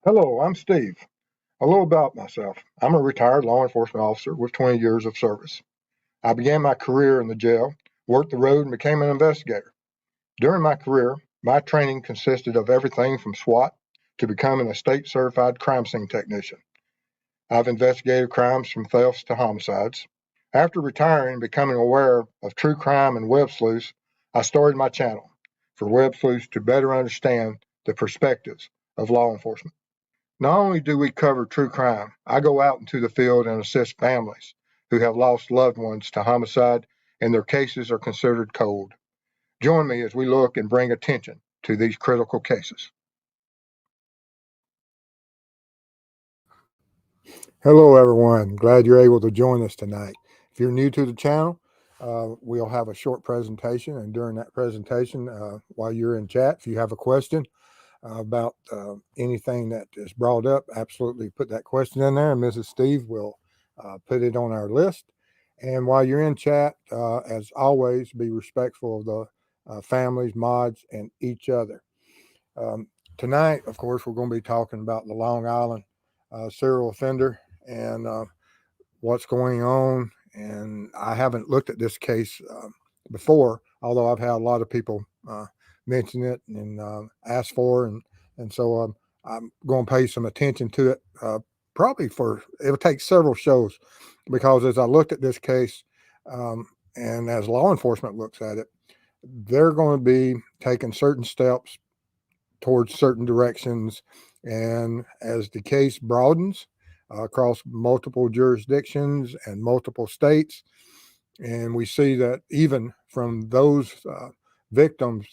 Hello, I'm Steve. A little about myself. I'm a retired law enforcement officer with 20 years of service. I began my career in the jail, worked the road, and became an investigator. During my career, my training consisted of everything from SWAT to becoming a state certified crime scene technician. I've investigated crimes from thefts to homicides. After retiring and becoming aware of true crime and web sleuths, I started my channel for web sleuths to better understand the perspectives of law enforcement. Not only do we cover true crime, I go out into the field and assist families who have lost loved ones to homicide and their cases are considered cold. Join me as we look and bring attention to these critical cases. Hello, everyone. Glad you're able to join us tonight. If you're new to the channel, we'll have a short presentation. And during that presentation, while you're in chat, if you have a question about anything that is brought up, absolutely put that question in there, and Mrs. Steve will put it on our list. And while you're in chat, as always, be respectful of the families, mods, and each other. Tonight, of course, we're going to be talking about the Long Island serial offender and what's going on. And I haven't looked at this case before, although I've had a lot of people mention it and ask for, and so I'm going to pay some attention to it. Probably it'll take several shows, because as I looked at this case, and as law enforcement looks at it, they're going to be taking certain steps towards certain directions. And as the case broadens across multiple jurisdictions and multiple states, and we see that even from those victims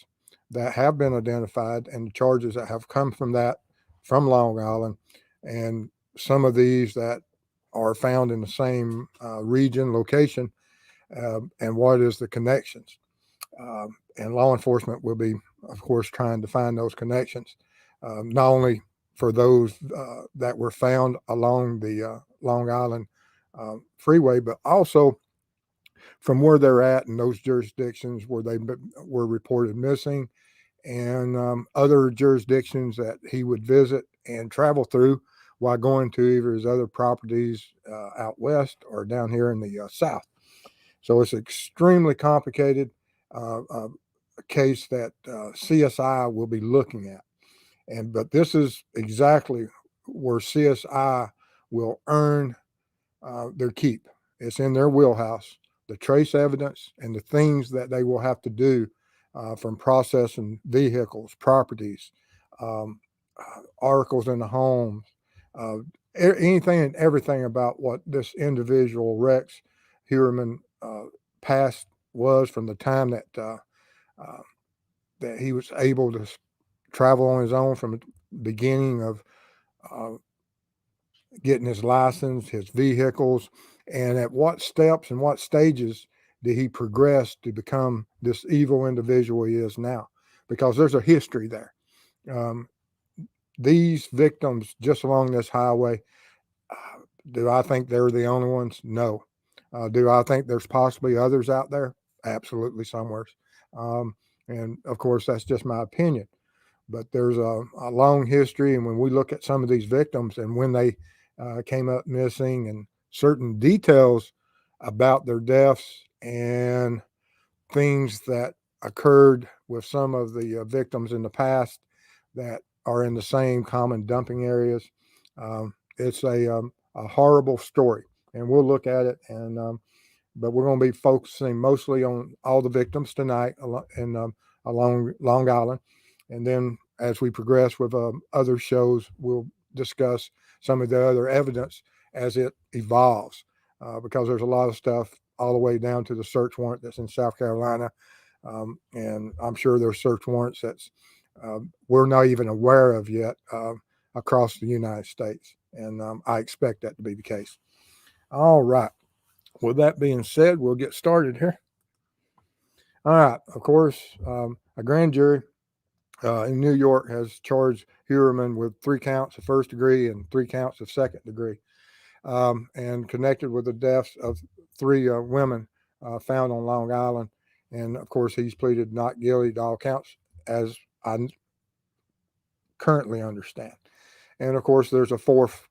that have been identified and the charges that have come from that, from Long Island, and some of these that are found in the same region, location, and what is the connections. And law enforcement will be, of course, trying to find those connections, not only for those that were found along the Long Island freeway, but also from where they're at in those jurisdictions where they were reported missing, and other jurisdictions that he would visit and travel through while going to either his other properties out west or down here in the south. So it's extremely complicated case that CSI will be looking at. But this is exactly where CSI will earn their keep. It's in their wheelhouse. The trace evidence and the things that they will have to do, from processing vehicles, properties, articles in the homes, uh, anything and everything about what this individual Rex Heuermann past was, from the time uh, that he was able to travel on his own from the beginning of uh, getting his license, his vehicles, and at what steps and what stages did he progress to become this evil individual he is now? Because there's a history there. Um, these victims just along this highway, do I think they're the only ones? No. Do I think there's possibly others out there? Absolutely, somewhere. Um, and of course, that's just my opinion. But there's a long history, and when we look at some of these victims and when they came up missing, and certain details about their deaths and things that occurred with some of the victims in the past that are in the same common dumping areas, it's a horrible story, and we'll look at it. And but we're going to be focusing mostly on all the victims tonight along Long Island. And then as we progress with other shows, we'll discuss some of the other evidence as it evolves, because there's a lot of stuff all the way down to the search warrant that's in South Carolina. And I'm sure there's search warrants that's we're not even aware of yet across the United States. And I expect that to be the case. All right. With that being said, we'll get started here. All right. Of course, a grand jury in New York has charged Heuermann with 3 counts of first degree and 3 counts of second degree, and connected with the deaths of 3 women found on Long Island. And of course, he's pleaded not guilty to all counts, as I currently understand. And of course, there's a fourth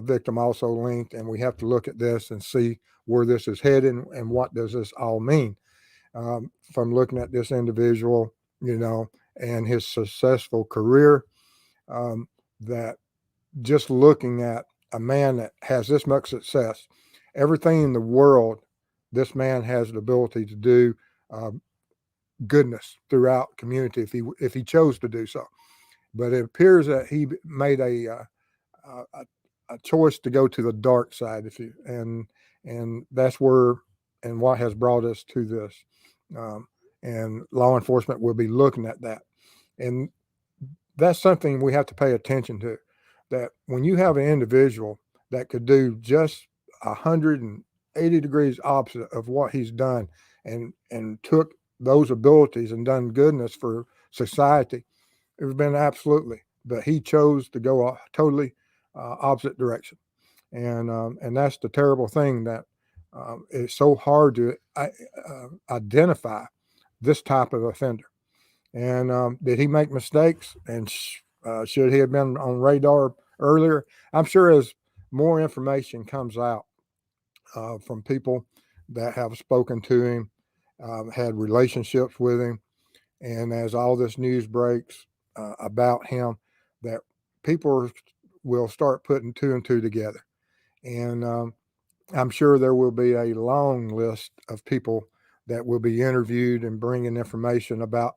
victim also linked, and we have to look at this and see where this is headed and what does this all mean. From looking at this individual, and his successful career, that just looking at a man that has this much success, everything in the world, this man has the ability to do goodness throughout community if he chose to do so. But it appears that he made a choice to go to the dark side, and that's where and what has brought us to this. Um, and law enforcement will be looking at that, and that's something we have to pay attention to. That when you have an individual that could do just 180 degrees opposite of what he's done, and took those abilities and done goodness for society, it would have been absolutely. But he chose to go a totally opposite direction, and that's the terrible thing that it's so hard to identify this type of offender. And did he make mistakes? And should he have been on radar earlier? I'm sure as more information comes out from people that have spoken to him, had relationships with him, and as all this news breaks about him, that people will start putting two and two together. And I'm sure there will be a long list of people that will be interviewed and bringing information about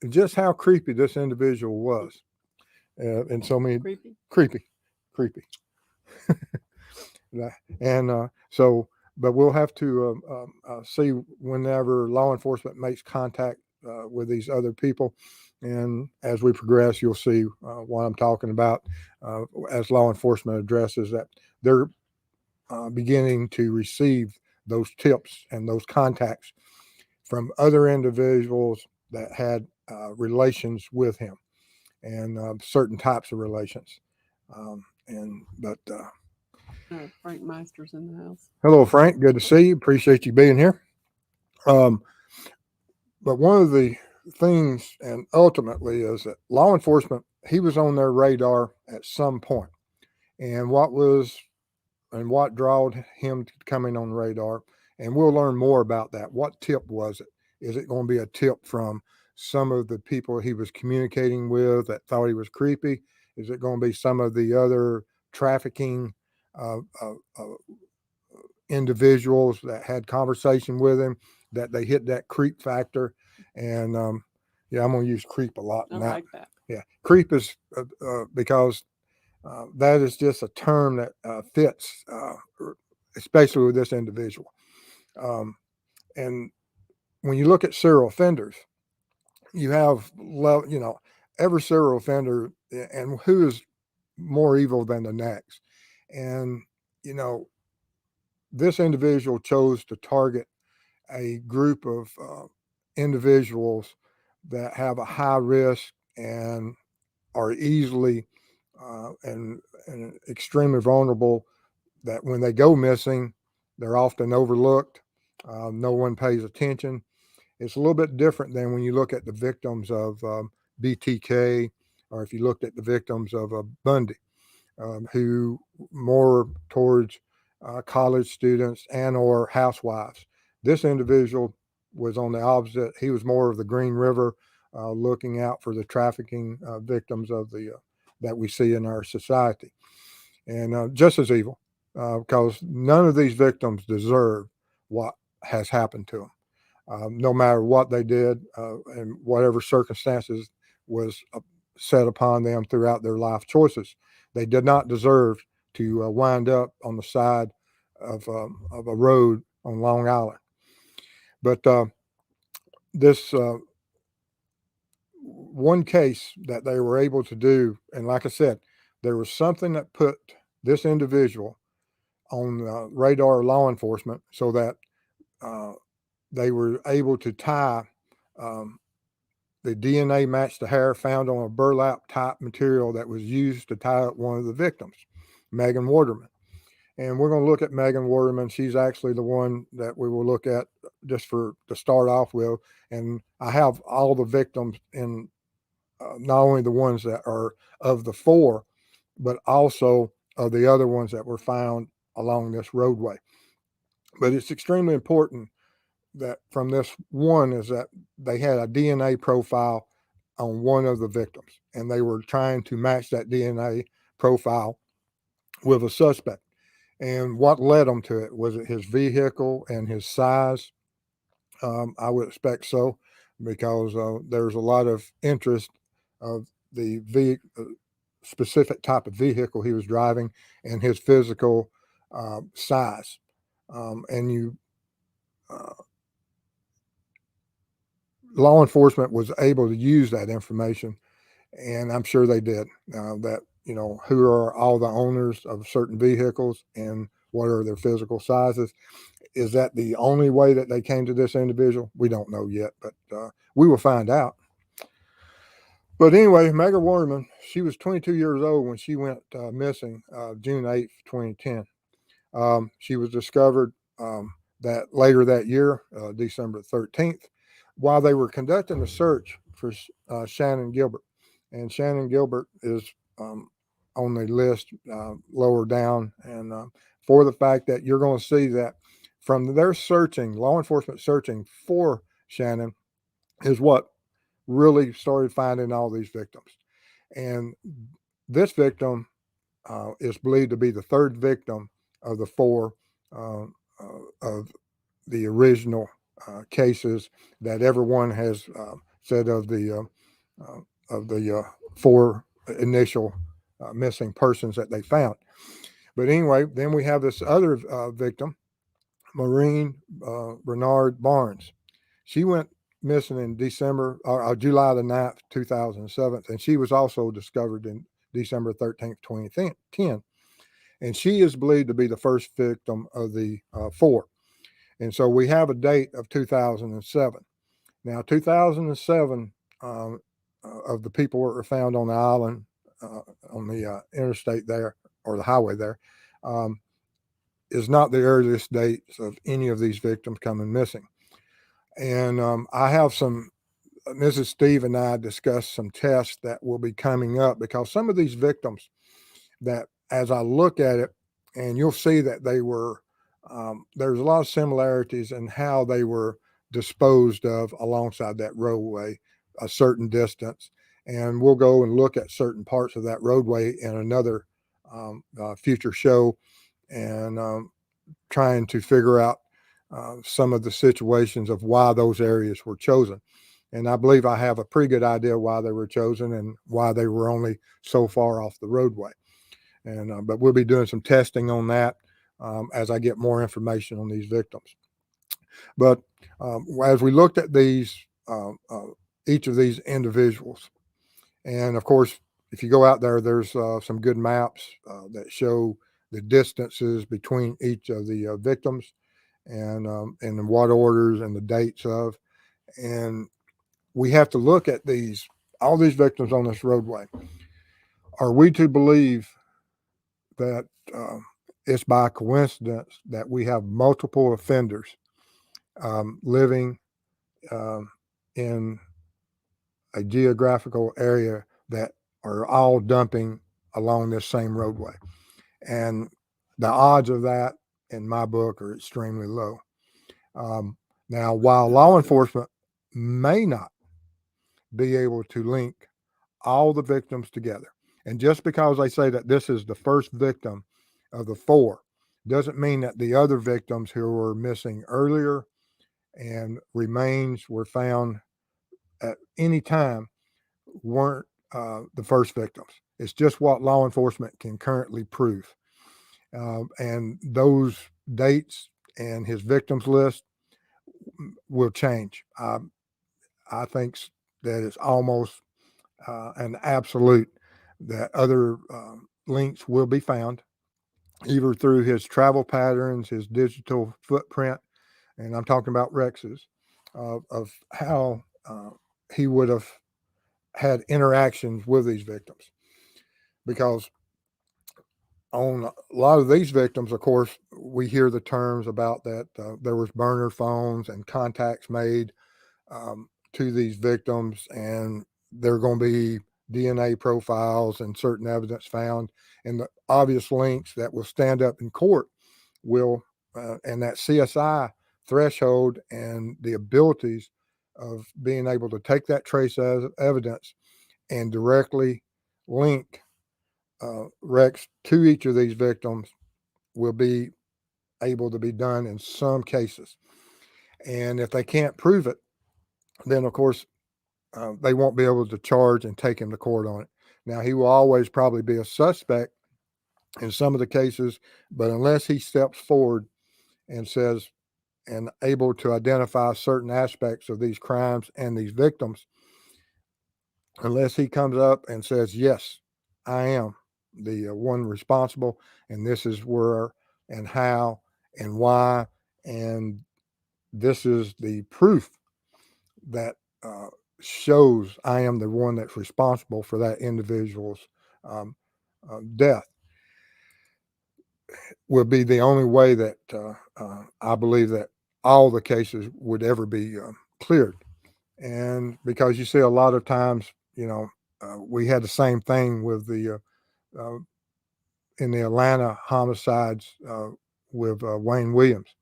just how creepy this individual was. And so many creepy. And so, but we'll have to see whenever law enforcement makes contact with these other people. And as we progress, you'll see what I'm talking about as law enforcement addresses that they're beginning to receive those tips and those contacts from other individuals that had relations with him and certain types of relations. But Frank Meister's in the house. hello, Frank. Good to see you. Appreciate you being here. But one of the things, and ultimately, is that law enforcement, he was on their radar at some point. And what drawed him to coming on radar, and we'll learn more about that. What tip was it? Is it going to be a tip from some of the people he was communicating with that thought he was creepy? Is it going to be some of the other trafficking individuals that had conversation with him that they hit that creep factor? And yeah, I'm going to use creep a lot I now. like that. Yeah, creep is because that is just a term that fits, especially with this individual. And when you look at serial offenders, you have, every serial offender, and who is more evil than the next. And, this individual chose to target a group of individuals that have a high risk and are easily and extremely vulnerable, that when they go missing, they're often overlooked. No one pays attention. It's a little bit different than when you look at the victims of BTK, or if you looked at the victims of Bundy, who more towards college students and or housewives. This individual was on the opposite. He was more of the Green River, looking out for the trafficking victims of the that we see in our society, and just as evil, because none of these victims deserve what has happened to them. No matter what they did and whatever circumstances was set upon them throughout their life choices, they did not deserve to wind up on the side of a road on Long Island. But this one case that they were able to do, and like I said, there was something that put this individual on radar law enforcement, so that uh, they were able to tie um, the DNA matched the hair found on a burlap type material that was used to tie up one of the victims, Megan Waterman. And we're going to look at Megan Waterman. She's actually the one that we will look at just for to start off with. And I have all the victims in, not only the ones that are of the four but also of the other ones that were found along this roadway. But it's extremely important that from this one is that they had a DNA profile on one of the victims, and they were trying to match that DNA profile with a suspect. And what led them to it? Was it his vehicle and his size? I would expect so, because there's a lot of interest of the specific type of vehicle he was driving and his physical size. And law enforcement was able to use that information, and I'm sure they did. That, who are all the owners of certain vehicles and what are their physical sizes. Is that the only way that they came to this individual? We don't know yet, but we will find out. But anyway, Megha Heuermann, she was 22 years old when she went missing June 8th, 2010. She was discovered that later that year, December 13th, while they were conducting a search for Shannon Gilbert. And Shannon Gilbert is on the list lower down, and for the fact that you're going to see that from their searching, law enforcement searching for Shannon is what really started finding all these victims. And this victim is believed to be the third victim of the four of the original cases that everyone has said of the four initial missing persons that they found. But anyway, then we have this other victim, Maureen Bernard Barnes. She went missing in July the 9th, 2007, and she was also discovered in December 13th, 2010. And she is believed to be the first victim of the four. And so we have a date of 2007. Now, 2007 of the people that were found on the island, on the interstate there, or the highway there, is not the earliest dates of any of these victims coming missing. And I have Mrs. Steve and I discussed some tests that will be coming up, because some of these victims that, as I look at it, and you'll see that they were, there's a lot of similarities in how they were disposed of alongside that roadway a certain distance. And we'll go and look at certain parts of that roadway in another future show, and trying to figure out some of the situations of why those areas were chosen. And I believe I have a pretty good idea why they were chosen and why they were only so far off the roadway. And but we'll be doing some testing on that as I get more information on these victims. But as we looked at these, each of these individuals, and of course, if you go out there, there's some good maps that show the distances between each of the victims, and what orders and the dates of. And we have to look at all these victims on this roadway. Are we to believe that it's by coincidence that we have multiple offenders living in a geographical area that are all dumping along this same roadway? And the odds of that, in my book, are extremely low. Now, while law enforcement may not be able to link all the victims together, and just because they say that this is the first victim of the four, doesn't mean that the other victims who were missing earlier and remains were found at any time weren't the first victims. It's just what law enforcement can currently prove. And those dates and his victims list will change. I think that it's almost an absolute that other links will be found, either through his travel patterns, his digital footprint, and I'm talking about Rex's, of how he would have had interactions with these victims. Because on a lot of these victims, of course, we hear the terms about that there was burner phones and contacts made to these victims, and they're going to be DNA profiles and certain evidence found, and the obvious links that will stand up in court will, and that CSI threshold and the abilities of being able to take that trace evidence and directly link Rex to each of these victims will be able to be done in some cases. And if they can't prove it, then of course they won't be able to charge and take him to court on it. Now, he will always probably be a suspect in some of the cases, but unless he steps forward and says, and able to identify certain aspects of these crimes and these victims, unless he comes up and says, yes, I am the one responsible, and this is where and how and why, and this is the proof that shows I am the one that's responsible for that individual's death, will be the only way that I believe that all the cases would ever be cleared. And because you see a lot of times, we had the same thing with the in the Atlanta homicides with Wayne Williams,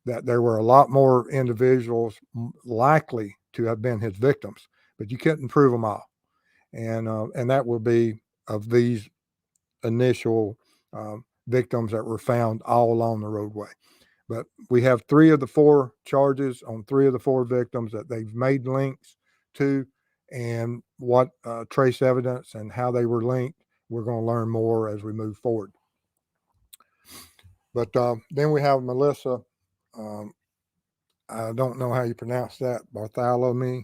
that there were a lot more individuals likely to have been his victims, but you couldn't prove them all. And that will be of these initial victims that were found all along the roadway. But we have 3 of the 4 charges on 3 of the 4 victims that they've made links to, and what trace evidence and how they were linked, we're going to learn more as we move forward. But then we have Melissa. I don't know how you pronounce that. Bartholomew.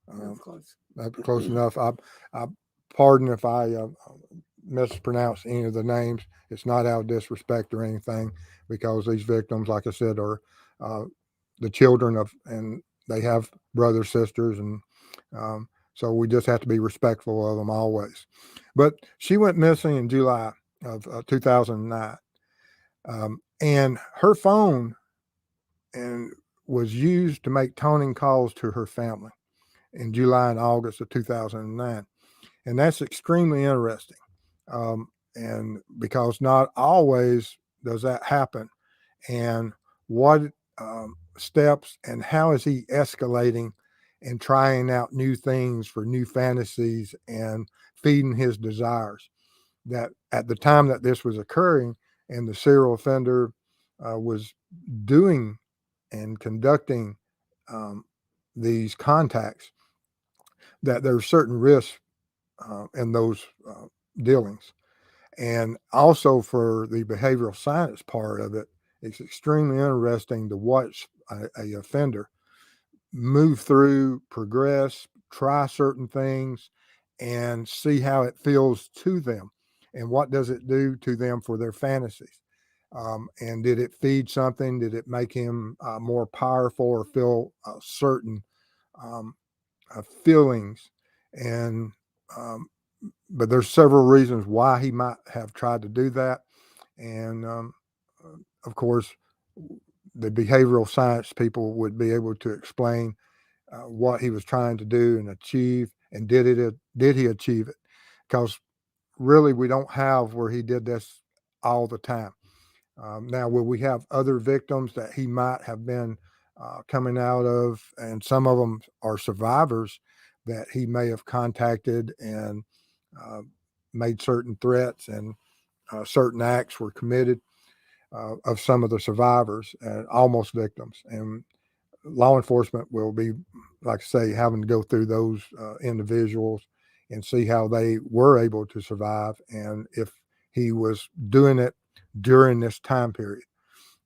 That's close. Close enough. I pardon if I mispronounce any of the names. It's not out of disrespect or anything, because these victims, like I said, are the children of, and they have brothers, sisters, and so we just have to be respectful of them always. But she went missing in July of 2009, and her phone was used to make toning calls to her family in July and August of 2009. And that's extremely interesting. And because not always does that happen. And what steps and how is he escalating and trying out new things for new fantasies and feeding his desires? That at the time that this was occurring and the serial offender was doing and conducting these contacts, that there's certain risks in those dealings. And also for the behavioral science part of it, it's extremely interesting to watch a offender move through, progress, try certain things, and see how it feels to them, and what does it do to them for their fantasies. And did it feed something? Did it make him more powerful or feel certain feelings? And but there's several reasons why he might have tried to do that. And of course, the behavioral science people would be able to explain what he was trying to do and achieve, and did he achieve it? Because really, we don't have where he did this all the time. Now, will we have other victims that he might have been coming out of, and some of them are survivors that he may have contacted and made certain threats, and certain acts were committed of some of the survivors and almost victims. And law enforcement will be, like I say, having to go through those individuals and see how they were able to survive, and if he was doing it during this time period,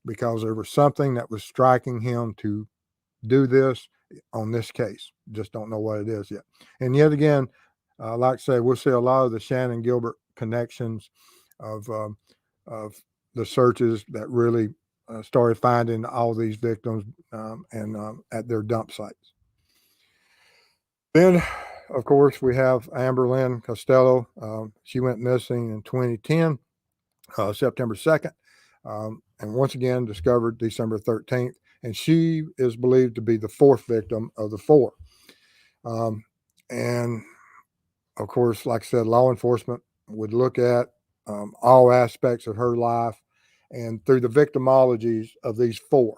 because there was something that was striking him to do this on this case. Just don't know what it is yet. And yet again, like I say, we'll see a lot of the Shannon Gilbert connections of the searches that really started finding all these victims and at their dump sites. Then, of course, we have Amber Lynn Costello. She went missing in 2010, September 2nd, and once again discovered December 13th. And she is believed to be the 4th victim of the 4. And of course, like I said, law enforcement would look at all aspects of her life and through the victimologies of these four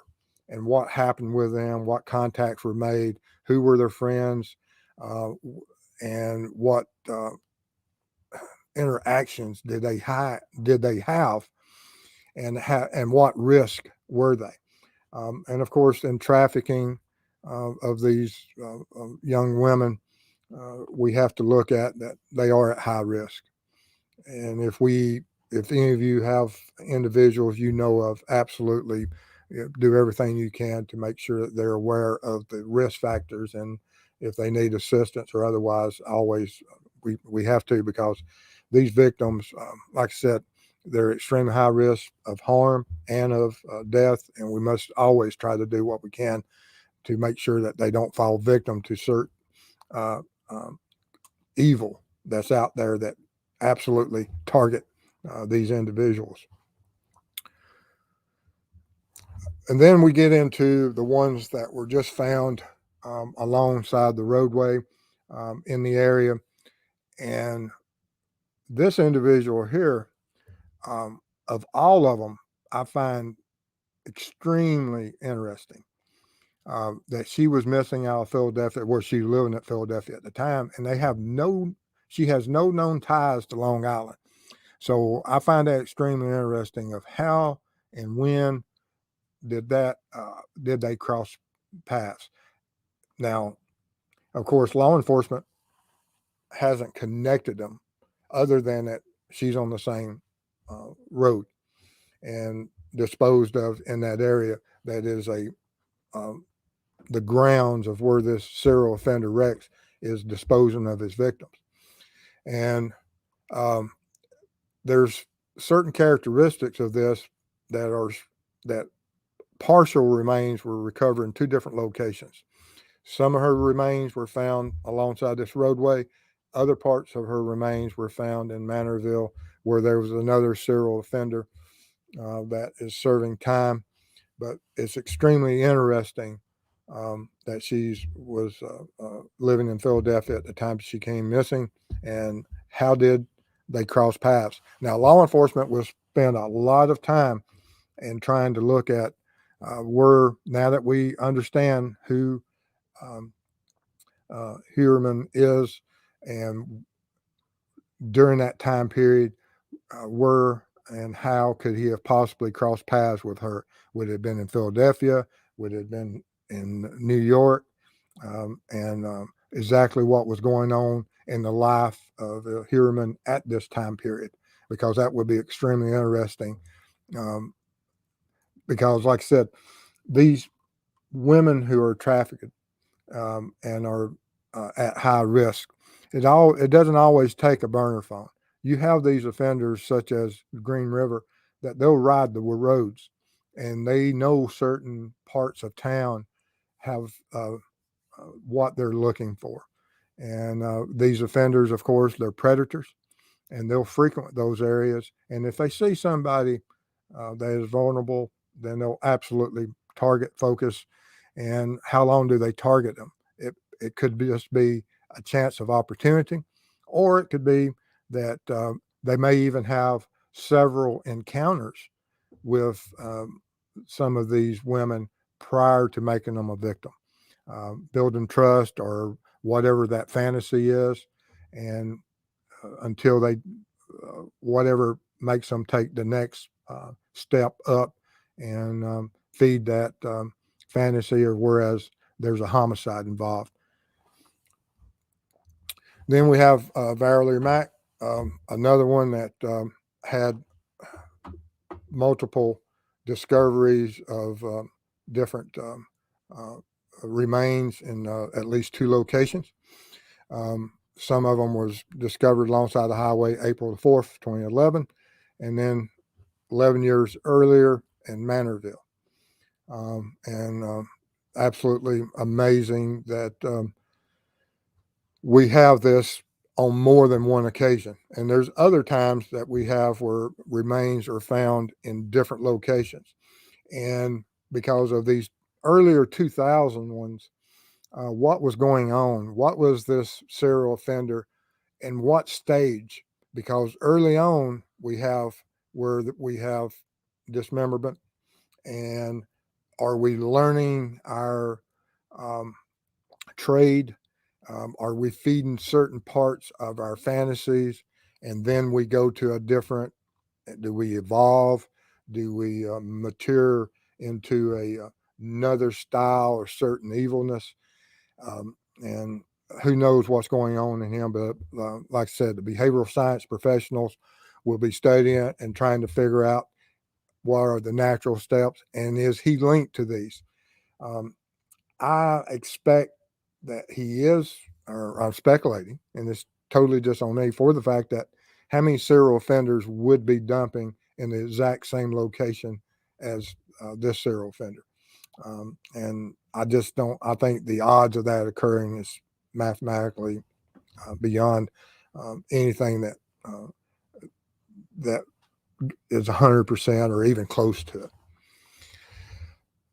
and what happened with them, what contacts were made, who were their friends, uh, and what interactions did they have, and what risk were they? And of course, in trafficking of these young women, we have to look at that they are at high risk. And if any of you have individuals you know of, absolutely do everything you can to make sure that they're aware of the risk factors, and if they need assistance or otherwise, always we have to, because these victims, like I said, they're extremely high risk of harm and of death, and we must always try to do what we can to make sure that they don't fall victim to certain uh, um, evil that's out there that absolutely target these individuals. And then we get into the ones that were just found alongside the roadway in the area. And this individual here, of all of them, I find extremely interesting that she was missing out of Philadelphia, where she was living at Philadelphia at the time, and she has no known ties to Long Island. So I find that extremely interesting of how and when did they cross paths. Now, of course, law enforcement hasn't connected them other than that she's on the same road and disposed of in that area that is the grounds of where this serial offender Rex is disposing of his victims. And there's certain characteristics of this that partial remains were recovered in two different locations. Some of her remains were found alongside this roadway. Other parts of her remains were found in Manorville, where there was another serial offender that is serving time. But it's extremely interesting that she was living in Philadelphia at the time she came missing, and how did they cross paths? Now, law enforcement will spend a lot of time in trying to look at now that we understand who Heuermann is, and during that time period, where and how could he have possibly crossed paths with her? Would it have been in Philadelphia? Would it have been in New York? And exactly what was going on in the life of Heuermann at this time period, because that would be extremely interesting. Because, like I said, these women who are trafficked and are at high risk, it doesn't always take a burner phone. You have these offenders such as Green River that they'll ride the roads, and they know certain parts of town have what they're looking for. And these offenders, of course, they're predators, and they'll frequent those areas. And if they see somebody that is vulnerable, then they'll absolutely target, focus. And how long do they target them? It could just be a chance of opportunity, or it could be that they may even have several encounters with some of these women prior to making them a victim, building trust or whatever that fantasy is, and until they whatever makes them take the next step up and feed that fantasy, or whereas there's a homicide involved. Then we have Valerie Mack, another one that had multiple discoveries of different remains in at least two locations. Some of them was discovered alongside the highway April the 4th, 2011, and then 11 years earlier in Manorville. And absolutely amazing that we have this on more than one occasion. And there's other times that we have where remains are found in different locations. And because of these earlier 2000 ones, what was going on? What was this serial offender in what stage, because early on we have we have dismemberment, and are we learning our trade? Are we feeding certain parts of our fantasies, and then we go to a different? Do we evolve? Do we mature into another style or certain evilness? And who knows what's going on in him? But like I said, the behavioral science professionals will be studying it and trying to figure out what are the natural steps, and is he linked to these? Um, I expect that he is, or I'm speculating, and it's totally just on me, for the fact that how many serial offenders would be dumping in the exact same location as this serial offender? And I just don't, I think the odds of that occurring is mathematically beyond anything uh, that is 100% or even close to it.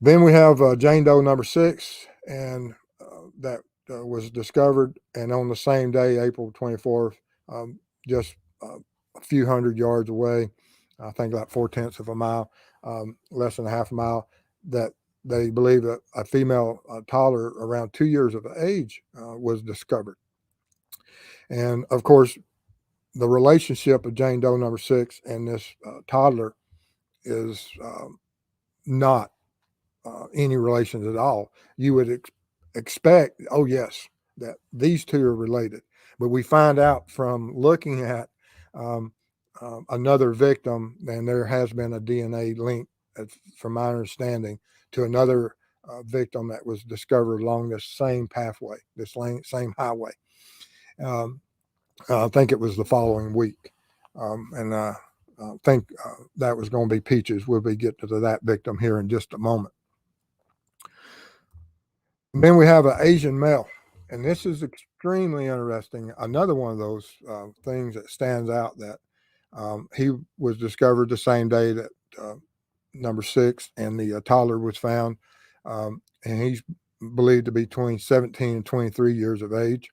Then we have Jane Doe number 6, and that was discovered, and on the same day, April 24th, just a few hundred yards away, I think about 4/10 of a mile, less than a half a mile, that they believe that a female toddler around 2 years of age was discovered. And of course, the relationship of Jane Doe number 6 and this toddler is not any relations at all. You would expect, oh yes, that these two are related, but we find out from looking at um, another victim, and there has been a DNA link, from my understanding, to another victim that was discovered along this same pathway, this same highway. Um, I think it was the following week, and I think that was going to be Peaches. We'll be getting to that victim here in just a moment. And then we have an Asian male, and this is extremely interesting. Another one of those things that stands out, that he was discovered the same day that number 6 and the toddler was found, and he's believed to be between 17 and 23 years of age.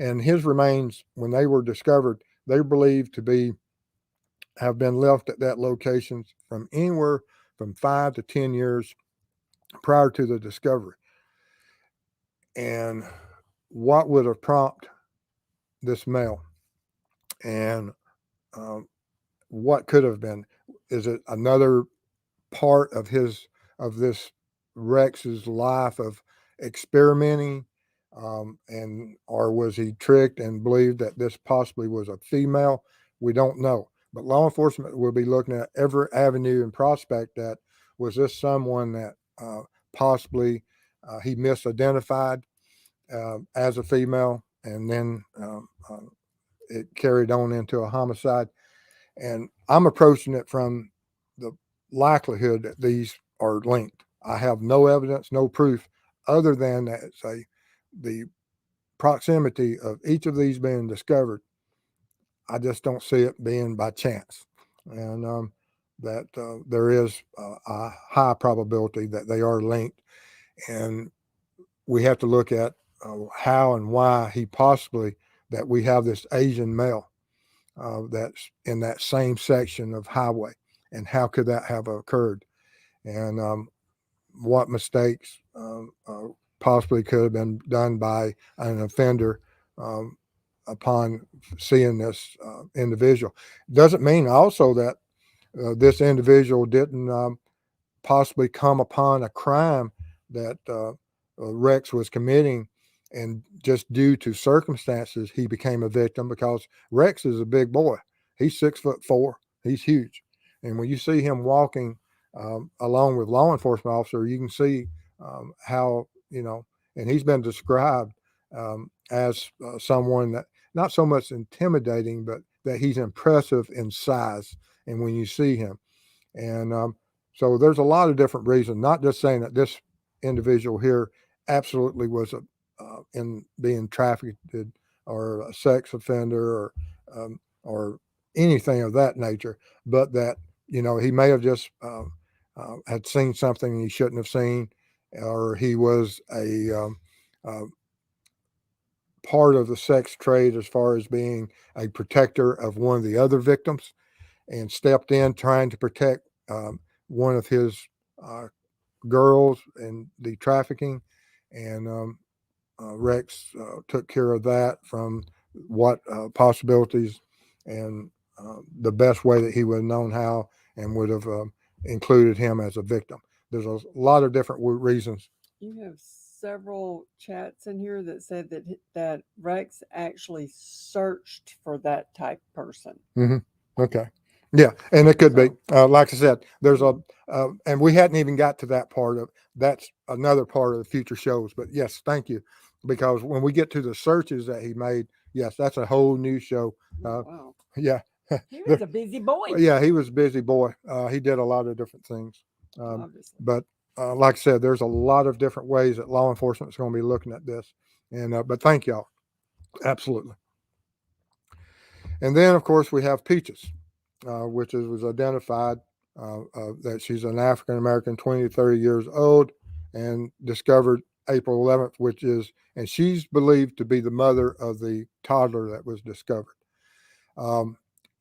And his remains, when they were discovered, they believed to have been left at that location from anywhere from 5 to 10 years prior to the discovery. And what would have prompted this male, and what could have been? Is it another part of this Rex's life of experimenting, and or was he tricked and believed that this possibly was a female? We don't know, but law enforcement will be looking at every avenue and prospect. That was this someone that possibly he misidentified as a female, and then it carried on into a homicide. And I'm approaching it from the likelihood that these are linked. I have no evidence, no proof, other than that, say, the proximity of each of these being discovered. I just don't see it being by chance, and that there is a high probability that they are linked. And we have to look at how and why he possibly, that we have this Asian male that's in that same section of highway, and how could that have occurred, and what mistakes possibly could have been done by an offender upon seeing this individual. Doesn't mean also that this individual didn't possibly come upon a crime that Rex was committing, and just due to circumstances, he became a victim, because Rex is a big boy. He's 6'4". He's huge. And when you see him walking along with law enforcement officer, you can see how, and he's been described as someone that not so much intimidating, but that he's impressive in size. And when you see him, and so there's a lot of different reasons, not just saying that this individual here absolutely was in being trafficked or a sex offender or anything of that nature, but that, he may have just had seen something he shouldn't have seen, or he was part of the sex trade as far as being a protector of one of the other victims, and stepped in trying to protect one of his girls in the trafficking. And Rex took care of that from what possibilities and the best way that he would have known how, and would have included him as a victim. There's a lot of different reasons. You have several chats in here that said that Rex actually searched for that type person. Mm-hmm. Okay. Yeah, and it could be. Like I said, there's a, Mhm. and we hadn't even got to that part of. That's another part of the future shows. But yes, thank you, because when we get to the searches that he made, yes, that's a whole new show. Oh, wow. Yeah, He was a busy boy. yeah, he was a busy boy. He did a lot of different things. Obviously. But like I said, there's a lot of different ways that law enforcement is going to be looking at this. And but thank y'all, absolutely. And then of course we have Peaches, which was identified that she's an African American, 20 to 30 years old, and discovered April 11th, and she's believed to be the mother of the toddler that was discovered.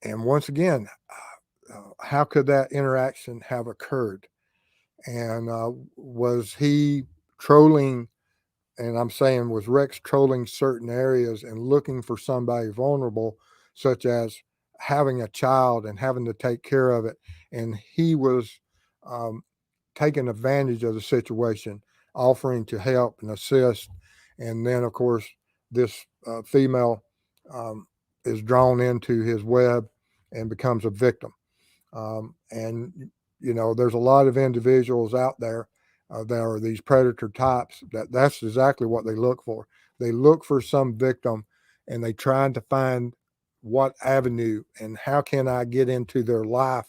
And once again, how could that interaction have occurred? And was he trolling? And I'm saying, was Rex trolling certain areas and looking for somebody vulnerable, such as having a child and having to take care of it? And he was um, taking advantage of the situation, offering to help and assist. And then, of course, this female is drawn into his web and becomes a victim. And there's a lot of individuals out there that are these predator types. That's exactly what they look for. They look for some victim, and they trying to find what avenue and how can I get into their life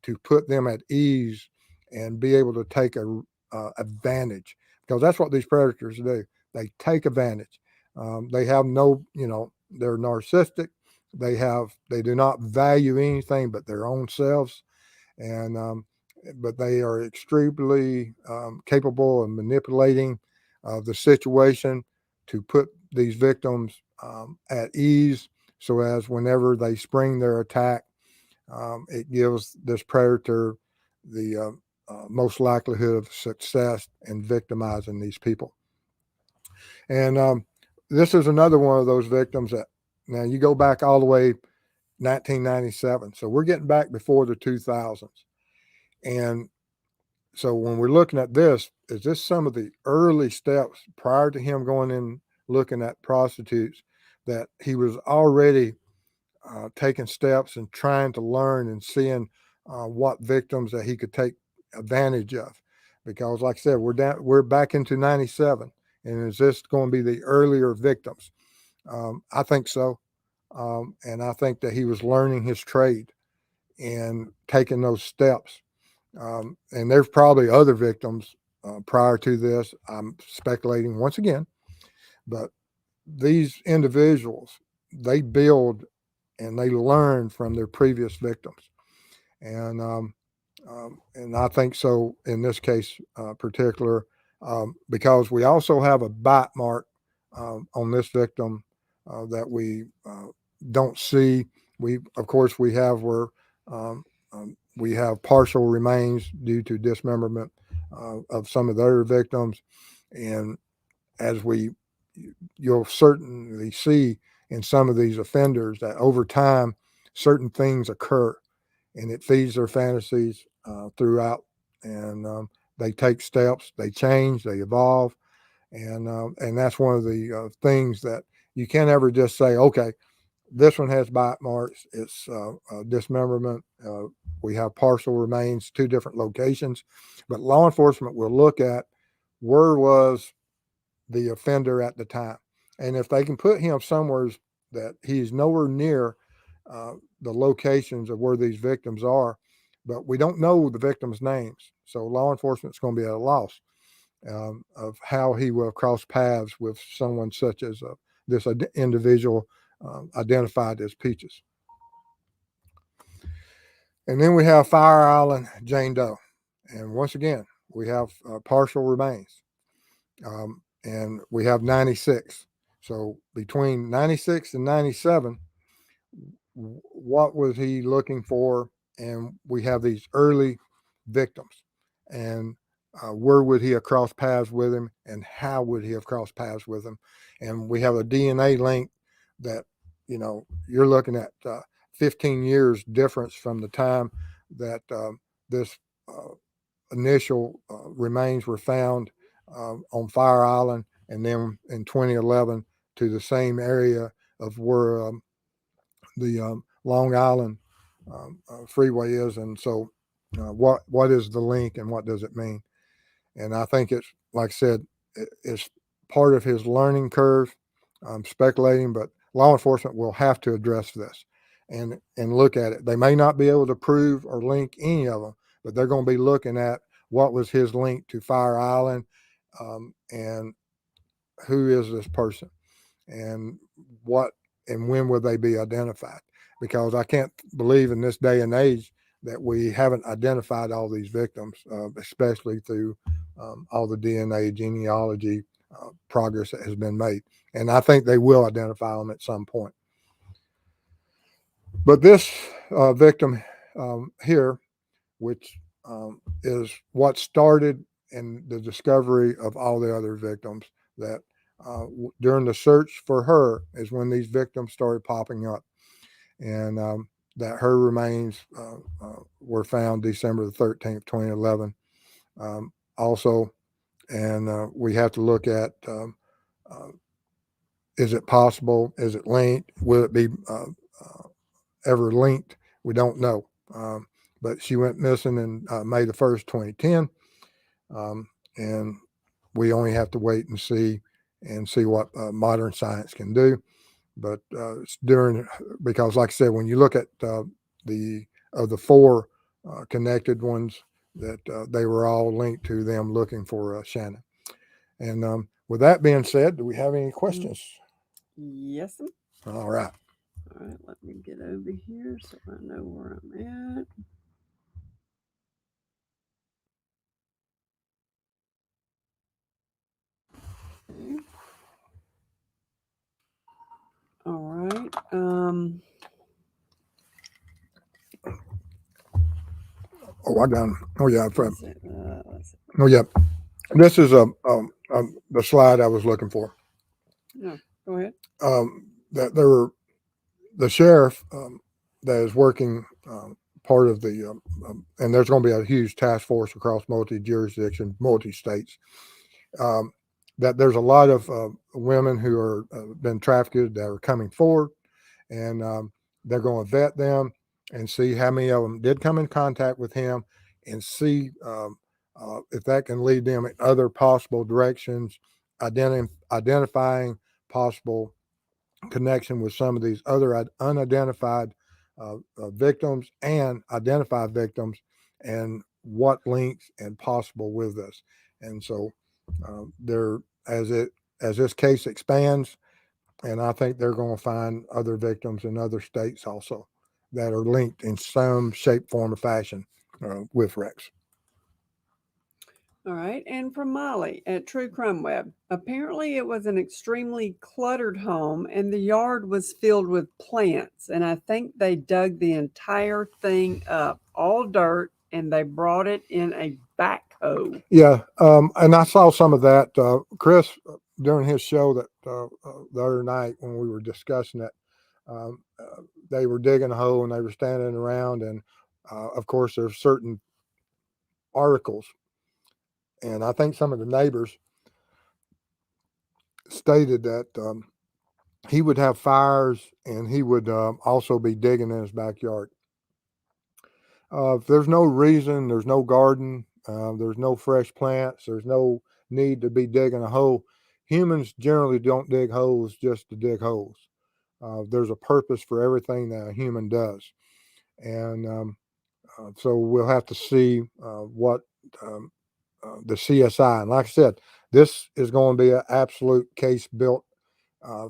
to put them at ease and be able to take a advantage, because that's what these predators do. They take advantage. They have they're narcissistic. They do not value anything but their own selves, and but they are extremely capable of manipulating the situation to put these victims at ease, so as whenever they spring their attack, it gives this predator the most likelihood of success in victimizing these people. And this is another one of those victims that, now you go back all the way 1997. So we're getting back before the 2000s. And so when we're looking at this, is this some of the early steps prior to him going in looking at prostitutes, that he was already taking steps and trying to learn and seeing what victims that he could take advantage of? Because like I said, we're back into 97. And is this going to be the earlier victims? I think so. And I think that he was learning his trade and taking those steps. And there's probably other victims prior to this. I'm speculating once again, but these individuals, they build and they learn from their previous victims. And I think so in this case particular, because we also have a bite mark on this victim that we don't see. Of course, we have where we have partial remains due to dismemberment of some of the other victims, and as you'll certainly see in some of these offenders that over time certain things occur, and it feeds their fantasies throughout, and they take steps, they change, they evolve, and that's one of the things that you can't ever just say, okay, this one has bite marks, it's dismemberment. We have partial remains, two different locations, but law enforcement will look at where was the offender at the time, and if they can put him somewhere that he's nowhere near the locations of where these victims are, but we don't know the victims' names, so law enforcement's going to be at a loss of how he will cross paths with someone such as this individual identified as Peaches. And then we have Fire Island Jane Doe, and once again we have partial remains, and we have 96. So between 96 and 97, what was he looking for? And we have these early victims. And where would he have crossed paths with him? And how would he have crossed paths with him? And we have a DNA link that, you're looking at 15 years difference from the time that this initial remains were found on Fire Island, and then in 2011 to the same area of where the Long Island freeway is. And so, what is the link and what does it mean? And I think it's, like I said, it's part of his learning curve. I'm speculating, but law enforcement will have to address this and look at it. They may not be able to prove or link any of them, but they're going to be looking at what was his link to Fire Island, and who is this person, and what and when will they be identified? Because I can't believe in this day and age that we haven't identified all these victims, especially through all the DNA genealogy progress that has been made. And I think they will identify them at some point. But this victim here, which is what started in the discovery of all the other victims, that during the search for her is when these victims started popping up. And that her remains were found December the 13th, 2011. Also, and we have to look at, is it possible? Is it linked? Will it be ever linked? We don't know. But she went missing in May the 1st, 2010. And we only have to wait and see what modern science can do. But because, like I said, when you look at the four connected ones, that they were all linked to them looking for Shannon. And with that being said, do we have any questions? Yes. All right. All right, let me get over here so I know where I'm at. Okay. All right. Oh, I got them. Oh, yeah. Let's see. Oh, yeah. This is the slide I was looking for. No, go ahead. That there were the sheriff that is working part of the, and there's going to be a huge task force across multi-jurisdiction, multi-states. That there's a lot of women who are been trafficked that are coming forward, and they're going to vet them and see how many of them did come in contact with him, and see if that can lead them in other possible directions, identifying possible connection with some of these other unidentified victims and identified victims, and what links and possible with this. And so there, as this case expands, and I think they're going to find other victims in other states also that are linked in some shape, form, or fashion with Rex. All right. And from Molly at True Crime Web. Apparently, it was an extremely cluttered home and the yard was filled with plants. And I think they dug the entire thing up, all dirt, and they brought it in a backhoe. Yeah. And I saw some of that. Chris, during his show that the other night when we were discussing it, they were digging a hole and they were standing around. And of course, there's certain articles. And I think some of the neighbors stated that he would have fires and he would also be digging in his backyard. If there's no reason, there's no garden, there's no fresh plants, there's no need to be digging a hole. Humans generally don't dig holes just to dig holes. There's a purpose for everything that a human does. And so we'll have to see what the CSI, and like I said, this is going to be an absolute case built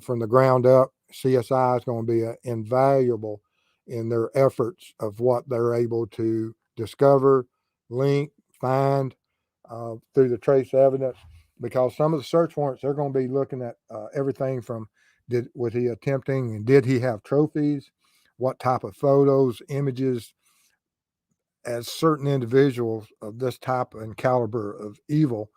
from the ground up. CSI is going to be invaluable in their efforts of what they're able to discover, link, find through the trace evidence. because some of the search warrants, they're going to be looking at everything from was he attempting and did he have trophies, what type of photos, images, as certain individuals of this type and caliber of evil,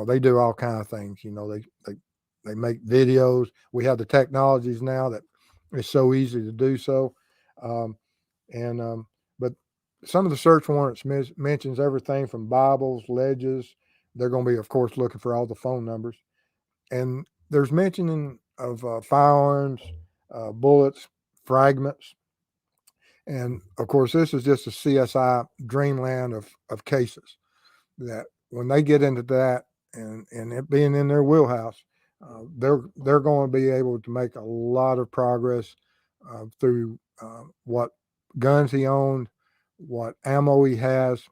they do all kind of things. They make videos. We have the technologies now that it's so easy to do so. Um, but some of the search warrants mentions everything from Bibles, ledges. They're going to be, of course, looking for all the phone numbers. And there's mentioning of firearms, bullets, fragments. And of course, this is just a CSI dreamland of cases that when they get into that and it being in their wheelhouse, they're going to be able to make a lot of progress through what guns he owned, what ammo he has,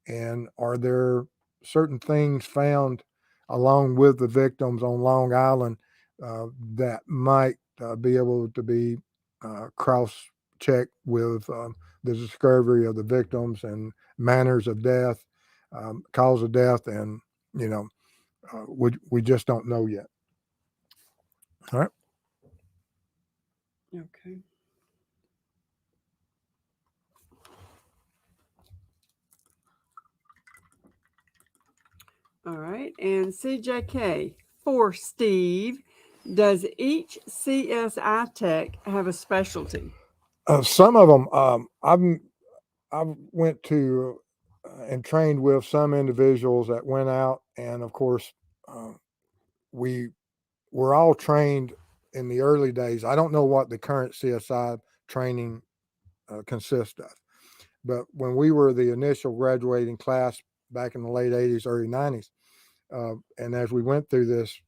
and are there certain things found along with the victims on Long Island that might be able to be cross checked with the discovery of the victims and manners of death, cause of death, and we just don't know yet. All right. Okay. All right. And CJK for Steve, does each CSI tech have a specialty? Some of them, I went to and trained with some individuals that went out, and of course, we were all trained in the early days. I don't know what the current CSI training consists of, but when we were the initial graduating class back in the late 80s, early 90s, and as we went through this,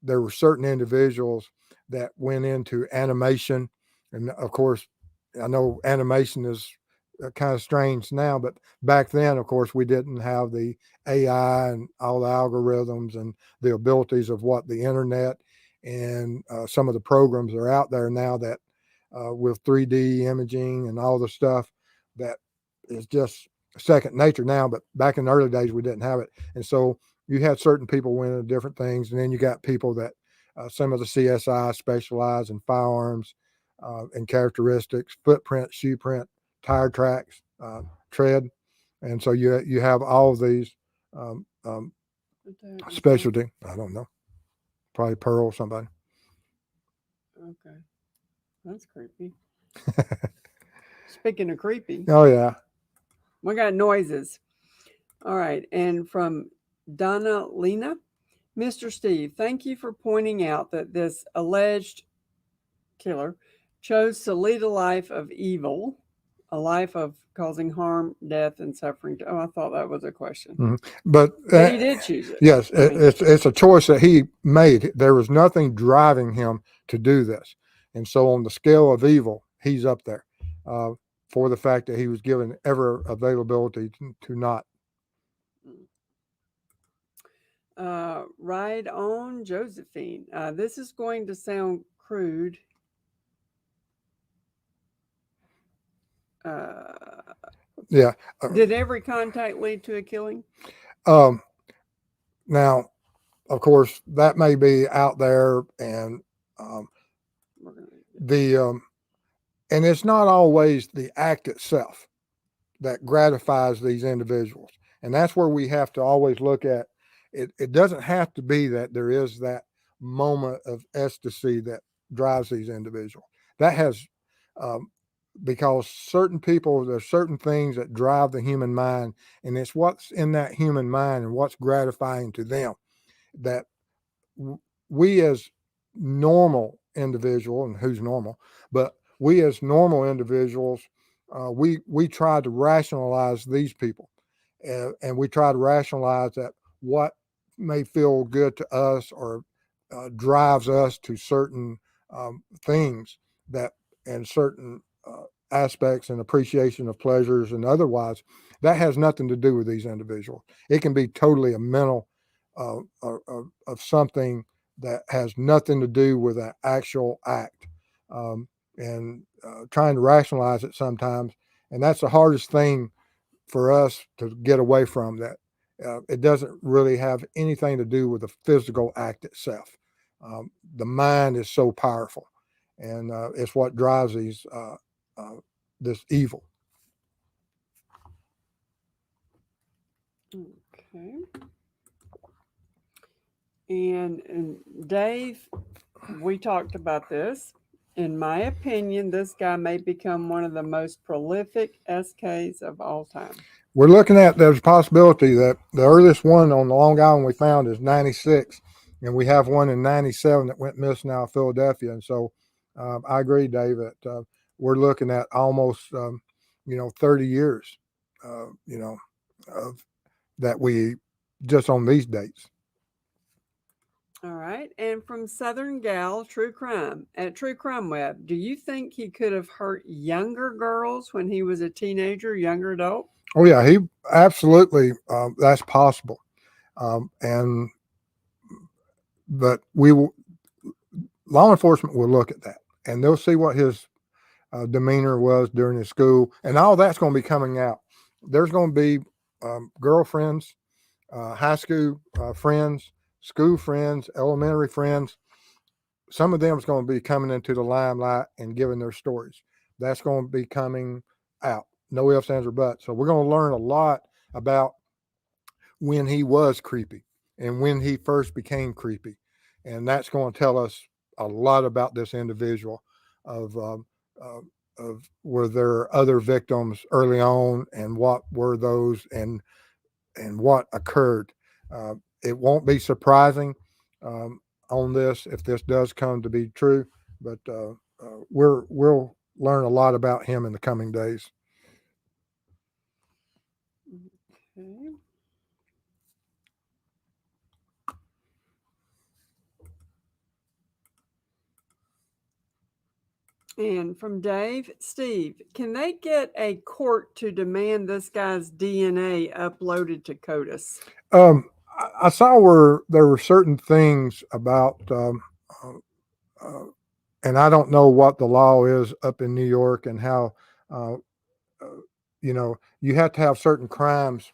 there were certain individuals that went into animation. And of course, I know animation is kind of strange now, but back then, of course, we didn't have the AI and all the algorithms and the abilities of what the internet and some of the programs are out there now that with 3D imaging and all the stuff that is just second nature now. But back in the early days, we didn't have it. And so you had certain people went into different things. And then you got people that some of the CSI specialize in firearms and characteristics, footprint, shoe print, tire tracks, tread. And so you have all of these specialty. I don't know. Probably Pearl, somebody. Okay. That's creepy. Speaking of creepy. Oh, yeah. We got noises. All right. And from Donna Lena, Mr. Steve, thank you for pointing out that this alleged killer chose to lead a life of evil, a life of causing harm, death, and suffering. Oh, I thought that was a question. Mm-hmm. But he did choose it. Yes, it's a choice that he made. There was nothing driving him to do this. And so on the scale of evil, he's up there for the fact that he was given ever availability to not. Ride on, Josephine. This is going to sound crude. Yeah. Did every contact lead to a killing? Now, of course, that may be out there, and and it's not always the act itself that gratifies these individuals, and that's where we have to always look at it. It doesn't have to be that there is that moment of ecstasy that drives these individuals. That has because certain people, there's certain things that drive the human mind, and it's what's in that human mind and what's gratifying to them that we as normal individual, and who's normal, but we as normal individuals, we try to rationalize these people, and we try to rationalize that what may feel good to us or drives us to certain things that and certain aspects and appreciation of pleasures and otherwise, that has nothing to do with these individuals. It can be totally a mental of something that has nothing to do with an actual act, and trying to rationalize it sometimes. And that's the hardest thing for us to get away from, that It doesn't really have anything to do with the physical act itself. The mind is so powerful, and it's what drives this evil. Okay. And Dave, we talked about this. In my opinion, this guy may become one of the most prolific SKs of all time. We're looking at there's a possibility that the earliest one on the Long Island we found is 96, and we have one in 97 that went missing out of Philadelphia. And so I agree, Dave, that we're looking at almost 30 years, of that we just on these dates. All right. And from Southern Gal, True Crime, at True Crime Web, do you think he could have hurt younger girls when he was a teenager, younger adult? Oh yeah, he absolutely. That's possible, but law enforcement will look at that and they'll see what his demeanor was during his school, and all that's going to be coming out. There's going to be girlfriends, high school friends, school friends, elementary friends. Some of them is going to be coming into the limelight and giving their stories. That's going to be coming out. No ifs, ands, or buts. So we're going to learn a lot about when he was creepy and when he first became creepy. And that's going to tell us a lot about this individual of were there other victims early on and what were those and what occurred. It won't be surprising on this if this does come to be true, but we'll learn a lot about him in the coming days. Okay. And from Dave, Steve, can they get a court to demand this guy's DNA uploaded to CODIS? I saw where there were certain things about, and I don't know what the law is up in New York and how, uh, you have to have certain crimes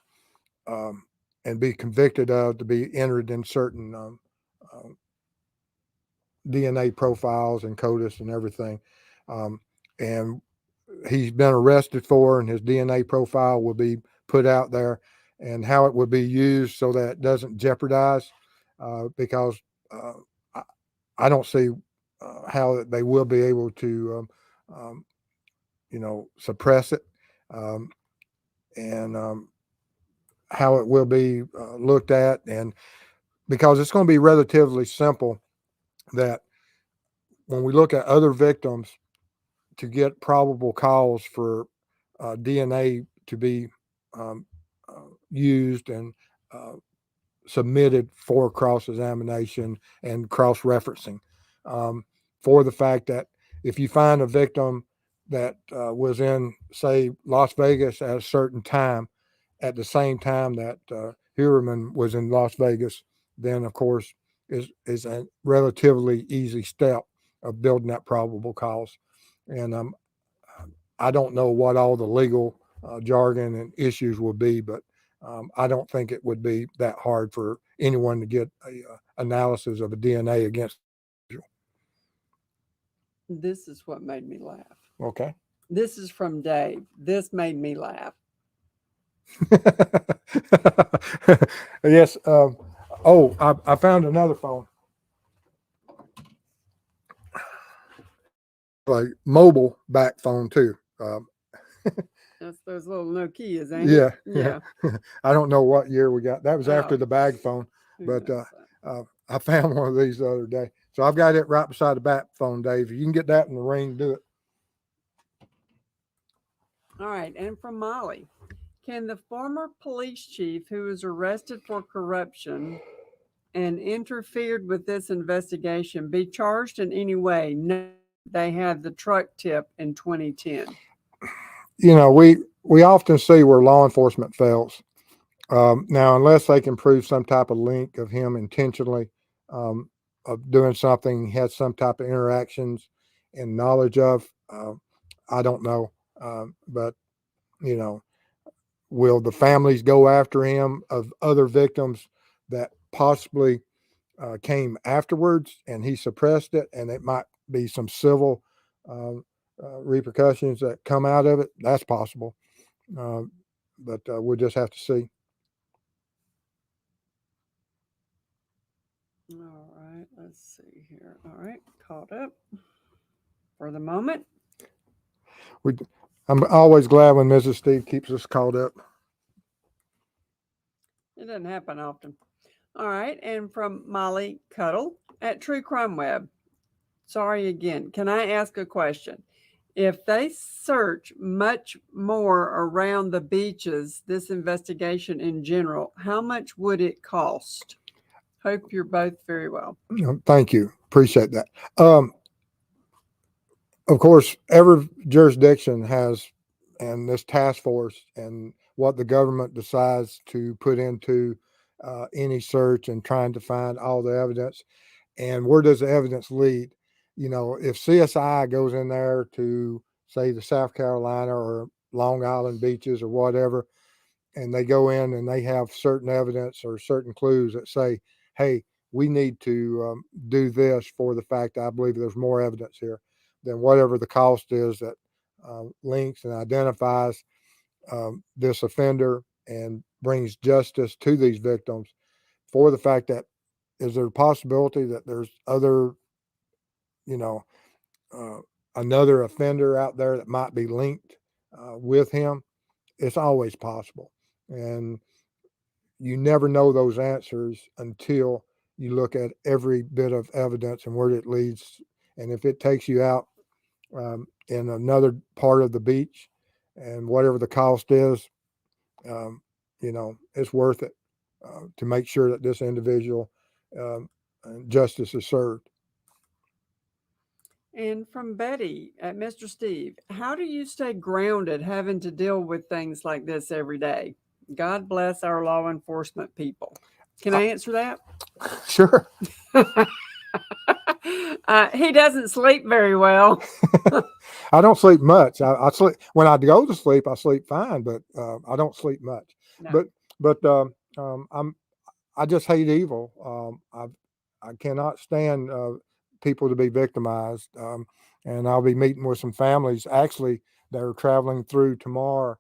and be convicted of to be entered in certain DNA profiles and CODIS and everything. And he's been arrested for, and his DNA profile will be put out there, and how it will be used so that it doesn't jeopardize, because I don't see how they will be able to, suppress it, and how it will be looked at, and because it's going to be relatively simple that when we look at other victims to get probable cause for DNA to be used and submitted for cross-examination and cross-referencing, for the fact that if you find a victim that was in, say, Las Vegas at a certain time, at the same time that Heuermann was in Las Vegas, then of course is a relatively easy step of building that probable cause. And I don't know what all the legal jargon and issues will be, but I don't think it would be that hard for anyone to get a analysis of a DNA against. This is what made me laugh. Okay. This is from Dave. This made me laugh. Yes. I found another phone. Like mobile back phone too. That's those little Nokias, ain't Yeah, it? Yeah. I don't know what year we got. That was after Oh, the bag phone, who but knows I found one of these the other day. So I've got it right beside the bat phone, Dave. If you can get that in the ring, do it. All right. And from Molly, can the former police chief who was arrested for corruption and interfered with this investigation be charged in any way? No, they had the truck tip in 2010. We often see where law enforcement fails. Now, unless they can prove some type of link of him intentionally of doing something, he had some type of interactions and knowledge of, I don't know. But, you know, will the families go after him of other victims that possibly came afterwards and he suppressed it, and it might be some civil repercussions that come out of it? That's possible. But we'll just have to see. All right, let's see here. All right, caught up for the moment. I'm always glad when Mrs. Steve keeps us caught up. It doesn't happen often. All right, and from Molly Cuddle at True Crime Web. Sorry again. Can I ask a question? If they search much more around the beaches, this investigation in general, how much would it cost? Hope you're both very well. Thank you. Appreciate that. Of course, every jurisdiction has, and this task force and what the government decides to put into any search and trying to find all the evidence. And where does the evidence lead? You know, if CSI goes in there to, say, the South Carolina or Long Island beaches or whatever, and they go in and they have certain evidence or certain clues that say, hey, we need to do this for the fact I believe there's more evidence here, then whatever the cost is that links and identifies this offender and brings justice to these victims for the fact that, is there a possibility that there's other, you know, another offender out there that might be linked with him? It's always possible. And you never know those answers until you look at every bit of evidence and where it leads. And if it takes you out in another part of the beach and whatever the cost is, you know, it's worth it to make sure that this individual justice is served. And from Betty at Mr. Steve, how do you stay grounded having to deal with things like this every day? God bless our law enforcement people. Can I answer that? Sure. He doesn't sleep very well. I don't sleep much. I sleep when I go to sleep. I sleep fine, but I don't sleep much. No. But I just hate evil. I cannot stand people to be victimized. And I'll be meeting with some families actually that are traveling through tomorrow.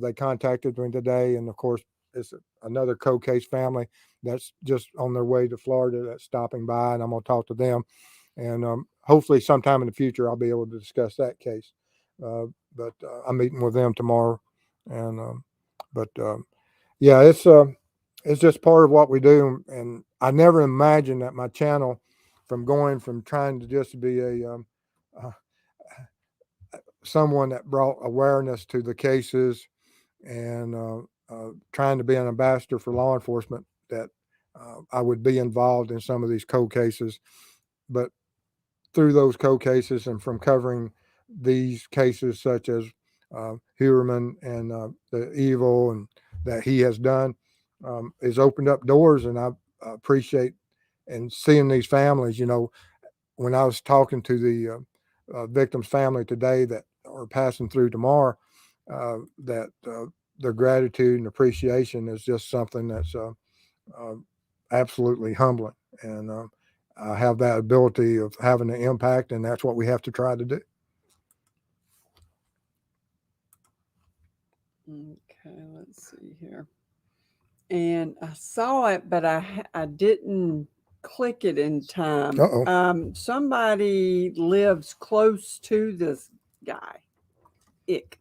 They contacted me today, and of course, it's another cold case family that's just on their way to Florida that's stopping by, and I'm going to talk to them. And hopefully, sometime in the future, I'll be able to discuss that case. But I'm meeting with them tomorrow, and yeah, it's just part of what we do. And I never imagined that my channel, from going from trying to just be a someone that brought awareness to the cases and trying to be an ambassador for law enforcement, that I would be involved in some of these cold cases. But through those cold cases and from covering these cases such as Heuermann and the evil and that he has done, has opened up doors. And I appreciate and seeing these families. You know, when I was talking to the victim's family today that are passing through tomorrow, that their gratitude and appreciation is just something that's absolutely humbling. And I have that ability of having an impact, and that's what we have to try to do. Okay, let's see here. And I saw it, but I didn't click it in time. Uh-oh. Somebody lives close to this guy, Ick.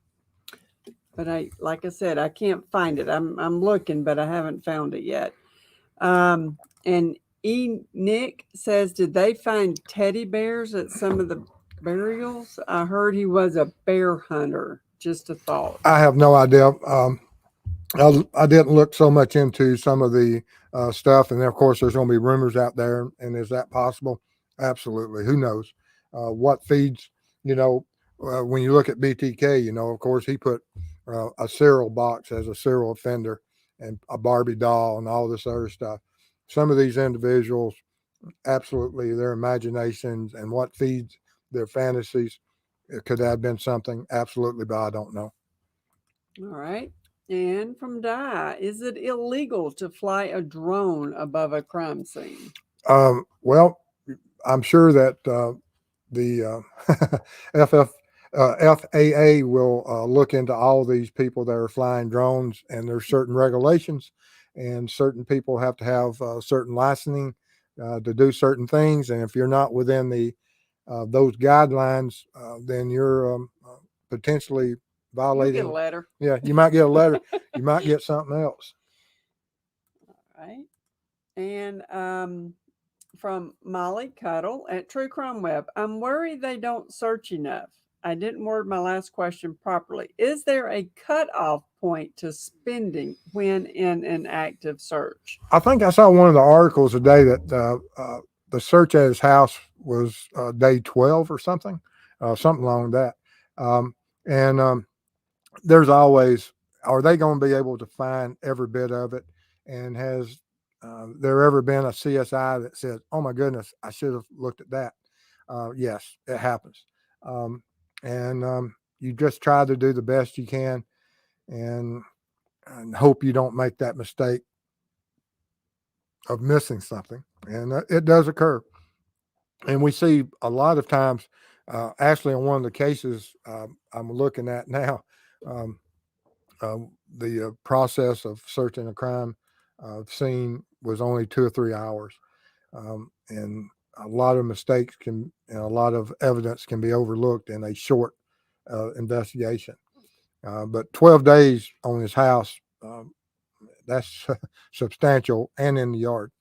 But like I said, I can't find it. I'm looking, but I haven't found it yet. And Nick says, did they find teddy bears at some of the burials? I heard he was a bear hunter. Just a thought. I have no idea. I didn't look so much into some of the stuff, and then of course there's going to be rumors out there. And is that possible? Absolutely. Who knows what feeds? You know, when you look at BTK, you know, of course he put a cereal box as a serial offender and a Barbie doll and all this other stuff. Some of these individuals, absolutely, their imaginations and what feeds their fantasies, it could have been something. Absolutely, but I don't know. All right. And from Di, is it illegal to fly a drone above a crime scene? Well, I'm sure that the FAA will look into all these people that are flying drones, and there's certain regulations, and certain people have to have certain licensing to do certain things. And if you're not within the those guidelines, then you're potentially You'll violating. get a letter. Yeah, you might get a letter. You might get something else. Right. And from Molly Cuddle at True Crime Web, I'm worried they don't search enough. I didn't word my last question properly. Is there a cutoff point to spending when in an active search? I think I saw one of the articles today that the search at his house was day 12 or something, something along that. And there's always, are they going to be able to find every bit of it? And has there ever been a CSI that said, oh my goodness, I should have looked at that? Yes, it happens. And you just try to do the best you can and hope you don't make that mistake of missing something. And it does occur. And we see a lot of times, actually, in one of the cases I'm looking at now, um, the process of searching a crime scene was only 2 or 3 hours. And a lot of mistakes and a lot of evidence can be overlooked in a short investigation. But 12 days on his house, that's substantial, and in the yard.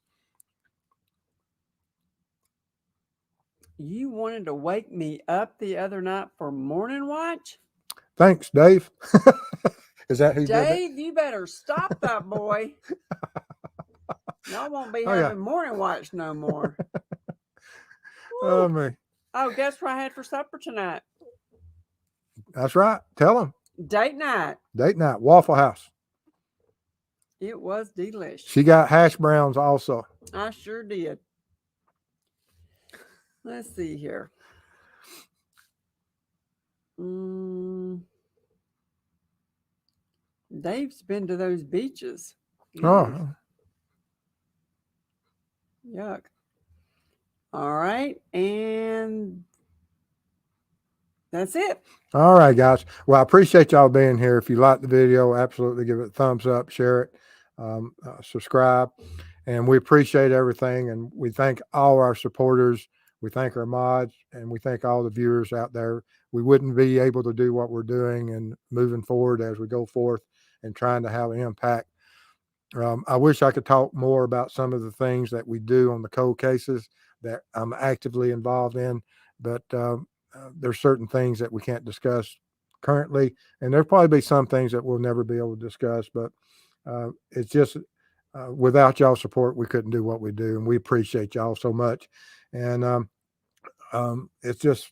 You wanted to wake me up the other night for morning watch? Thanks, Dave. Is that who did that? Dave, you better stop that boy. Y'all won't be Oh, yeah. having morning watch no more. Oh, Woo. me. Oh, guess what I had for supper tonight? That's right. Tell him. Date night. Date night, Waffle House. It was delicious. She got hash browns also. I sure did. Let's see here. Dave's been to those beaches. Oh, Yuck. All right. And that's it. all right, guys. Well, I appreciate y'all being here. If you like the video, absolutely give it a thumbs up, share it, subscribe. And we appreciate everything. And we thank all our supporters. We thank our mods, and we thank all the viewers out there. We wouldn't be able to do what we're doing and moving forward as we go forth and trying to have an impact. I wish I could talk more about some of the things that we do on the cold cases that I'm actively involved in, but there's certain things that we can't discuss currently, and there'll probably be some things that we'll never be able to discuss. But it's just without y'all support, we couldn't do what we do, and we appreciate y'all so much. And it's just,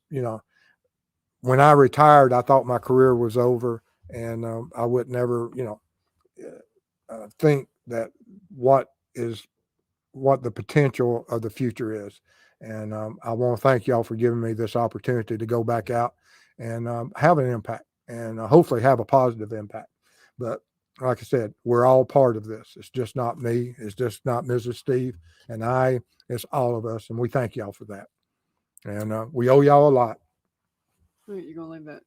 when I retired, I thought my career was over, and I would never, think that what the potential of the future is. And I want to thank y'all for giving me this opportunity to go back out and have an impact, and hopefully have a positive impact. But like I said, we're all part of this. It's just not me. It's just not Mrs. Steve and I. It's all of us, and we thank y'all for that. And we owe y'all a lot. All right, you're going to leave that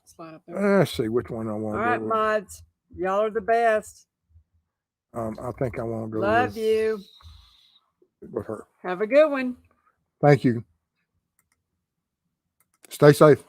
slide up there? Let's see which one I want to go with. All right, mods. Y'all are the best. I think I want to go Love you. with her. Have a good one. Thank you. Stay safe.